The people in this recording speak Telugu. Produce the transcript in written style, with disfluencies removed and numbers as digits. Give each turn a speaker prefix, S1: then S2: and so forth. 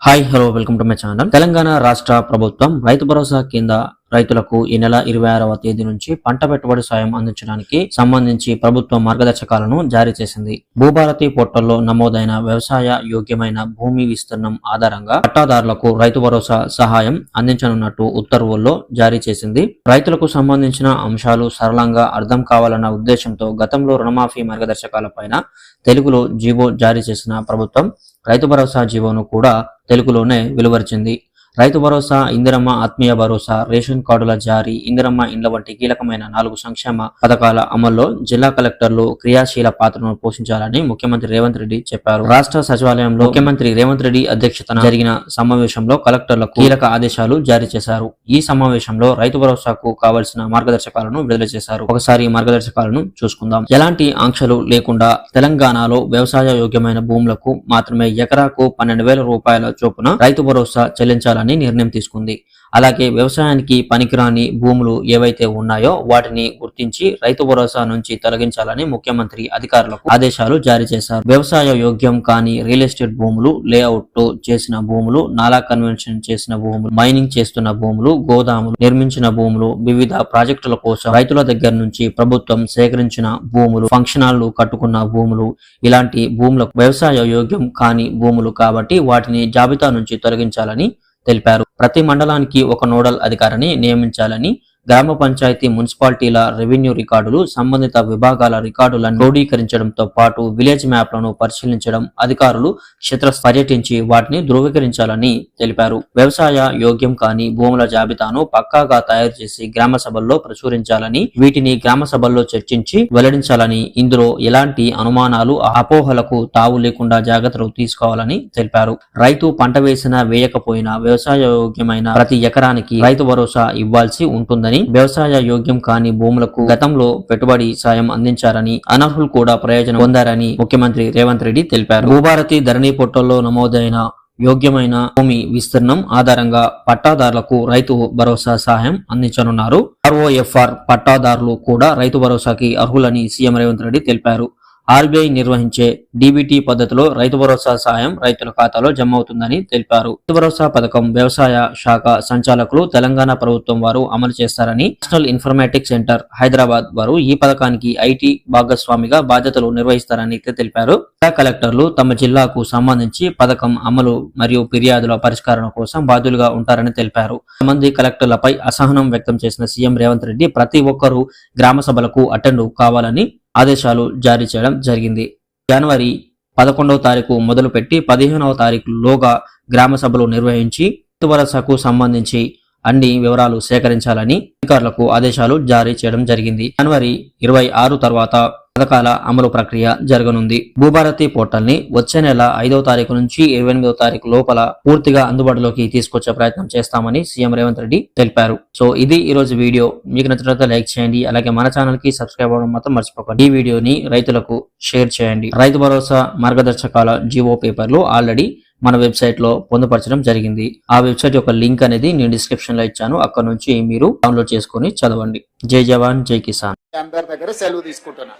S1: Hi hello welcome to my channel. Telangana రాష్ట్ర ప్రభుత్వం రైతు భరోసా కింద రైతులకు ఈ నెల 26వ తేదీ నుంచి పంట పెట్టుబడి సాయం అందించడానికి సంబంధించి ప్రభుత్వం మార్గదర్శకాలను జారీ చేసింది. భూభారతి పోర్టల్లో నమోదైన వ్యవసాయ యోగ్యమైన భూమి విస్తీర్ణం ఆధారంగా పట్టాదారులకు రైతు భరోసా సహాయం అందించనున్నట్టు ఉత్తర్వుల్లో జారీ చేసింది. రైతులకు సంబంధించిన అంశాలు సరళంగా అర్థం కావాలన్న ఉద్దేశంతో గతంలో రుణమాఫీ మార్గదర్శకాలపైన తెలుగులో జీవో జారీ చేసిన ప్రభుత్వం రైతు భరోసా జీవోను కూడా తెలుగులోనే వెలువరించింది. రైతు భరోసా, ఇందిరమ్మ ఆత్మీయ భరోసా, రేషన్ కార్డుల జారీ, ఇందిరమ్మ ఇండ్ల వంటి కీలకమైన 4 సంక్షేమ పథకాల అమల్లో జిల్లా కలెక్టర్లు క్రియాశీల పాత్రను పోషించాలని ముఖ్యమంత్రి రేవంత్ రెడ్డి చెప్పారు. రాష్ట్ర సచివాలయంలో ముఖ్యమంత్రి రేవంత్ రెడ్డి అధ్యక్షతన జరిగిన సమావేశంలో కలెక్టర్లకు కీలక ఆదేశాలు జారీ చేశారు. ఈ సమావేశంలో రైతు భరోసాకు కావలసిన మార్గదర్శకాలను విడుదల చేశారు. ఒకసారి మార్గదర్శకాలను చూసుకుందాం. ఎలాంటి ఆంక్షలు లేకుండా తెలంగాణలో వ్యవసాయ యోగ్యమైన భూములకు మాత్రమే ఎకరాకు 12,000 రూపాయల చొప్పున రైతు భరోసా చెల్లించాలని నిర్ణయం తీసుకుంది. అలాగే వ్యవసాయానికి పనికిరాని భూములు ఏవైతే ఉన్నాయో వాటిని గుర్తించి రైతు భరోసా నుంచి తొలగించాలని ముఖ్యమంత్రి అధికారులకు ఆదేశాలు జారీ చేశారు. వ్యవసాయ యోగ్యం కాని రియల్ ఎస్టేట్ భూములు, లేఅవుట్ చేసిన భూములు, నాలా కన్వెన్షన్ చేసిన భూములు, మైనింగ్ చేస్తున్న భూములు, గోదాములు నిర్మించిన భూములు, వివిధ ప్రాజెక్టుల కోసం రైతుల దగ్గర నుంచి ప్రభుత్వం సేకరించిన భూములు, ఫంక్షన్ హాళ్లు కట్టుకున్న భూములు, ఇలాంటి భూములకు వ్యవసాయ యోగ్యం కాని భూములు కాబట్టి వాటిని జాబితా నుంచి తొలగించాలని తెలిపారు. ప్రతి మండలానికి ఒక నోడల్ అధికారిని నియమించాలని, గ్రామ పంచాయతీ, మున్సిపాలిటీల రెవెన్యూ రికార్డులు, సంబంధిత విభాగాల రికార్డులను క్రోడీకరించడంతో పాటు విలేజ్ మ్యాప్లను పరిశీలించడం, అధికారులు క్షేత్రస్థాయిలో పర్యటించి వాటిని ధృవీకరించాలని తెలిపారు. వ్యవసాయ యోగ్యం కాని భూముల జాబితాను పక్కాగా తయారు చేసి గ్రామ సభల్లో ప్రచురించాలని, వీటిని గ్రామ సభల్లో చర్చించి వెల్లడించాలని, ఇందులో ఎలాంటి అనుమానాలు, అపోహలకు తావు లేకుండా జాగ్రత్తలు తీసుకోవాలని తెలిపారు. రైతు పంట వేసినా వేయకపోయినా వ్యవసాయ యోగ్యమైన ప్రతి ఎకరానికి రైతు భరోసా ఇవ్వాల్సి ఉంటుందని, వ్యవసాయ యోగ్యం కాని భూములకు గతంలో పెట్టుబడి సాయం అందించారని, అనర్హులు కూడా ప్రయోజనం పొందారని ముఖ్యమంత్రి రేవంత్ రెడ్డి తెలిపారు. భూభారతి ధరణి పోర్టల్లో నమోదైన యోగ్యమైన భూమి విస్తీర్ణం ఆధారంగా పట్టాదారులకు రైతు భరోసా సహాయం అందించనున్నారు. ROFR పట్టాదారులు కూడా రైతు భరోసాకి అర్హులని సీఎం రేవంత్ రెడ్డి తెలిపారు. RBI నిర్వహించే DBT పద్ధతిలో రైతు భరోసా సాయం రైతుల ఖాతాలో జమ అవుతుందని తెలిపారు. రైతు భరోసా పథకం వ్యవసాయ శాఖ సంచాలకులు తెలంగాణ ప్రభుత్వం వారు అమలు చేస్తారని, నేషనల్ ఇన్ఫర్మేటిక్స్ సెంటర్ హైదరాబాద్ వారు ఈ పథకానికి IT భాగస్వామిగా బాధ్యతలు నిర్వహిస్తారని తెలిపారు. కలెక్టర్లు తమ జిల్లాకు సంబంధించి పథకం అమలు మరియు ఫిర్యాదుల పరిష్కారం కోసం బాధ్యులుగా ఉంటారని తెలిపారు. మంది కలెక్టర్లపై అసహనం వ్యక్తం చేసిన సీఎం రేవంత్ రెడ్డి ప్రతి ఒక్కరూ గ్రామ సభలకు అటెండ్ కావాలని ఆదేశాలు జారీ చేయడం జరిగింది. జనవరి 11వ తారీఖు మొదలుపెట్టి 15వ తారీఖు లోగా గ్రామ సభలు నిర్వహించి రైతు భరోసాకు సంబంధించి అన్ని వివరాలు సేకరించాలని అధికారులకు ఆదేశాలు జారీ చేయడం జరిగింది. జనవరి 26 తర్వాత పథకాల అమలు ప్రక్రియ జరగనుంది. భూభారతి పోర్టల్ ని వచ్చే నెల 5వ తారీఖు నుంచి 28వ తారీఖు లోపల పూర్తిగా అందుబాటులోకి తీసుకొచ్చే ప్రయత్నం చేస్తామని సీఎం రేవంత్ రెడ్డి తెలిపారు. సో ఇది ఈ రోజు వీడియో. మీకు నచ్చినట్లయితే లైక్ చేయండి, అలాగే మన ఛానల్ కి సబ్స్క్రైబ్ అవ్వడం మాత్రం మర్చిపోకండి. ఈ వీడియోని రైతులకు షేర్ చేయండి. రైతు భరోసా మార్గదర్శకాల జీవో పేపర్లు ఆల్రెడీ మన వెబ్సైట్ లో పొందుపరచడం జరిగింది. ఆ వెబ్సైట్ యొక్క లింక్ అనేది నేను డిస్క్రిప్షన్ లో ఇచ్చాను. అక్కడ నుంచి మీరు డౌన్లోడ్ చేసుకుని చదవండి. జై జవాన్ జై కిసాన్.
S2: అందరి దగ్గర సెలవు తీసుకుంటున్నా.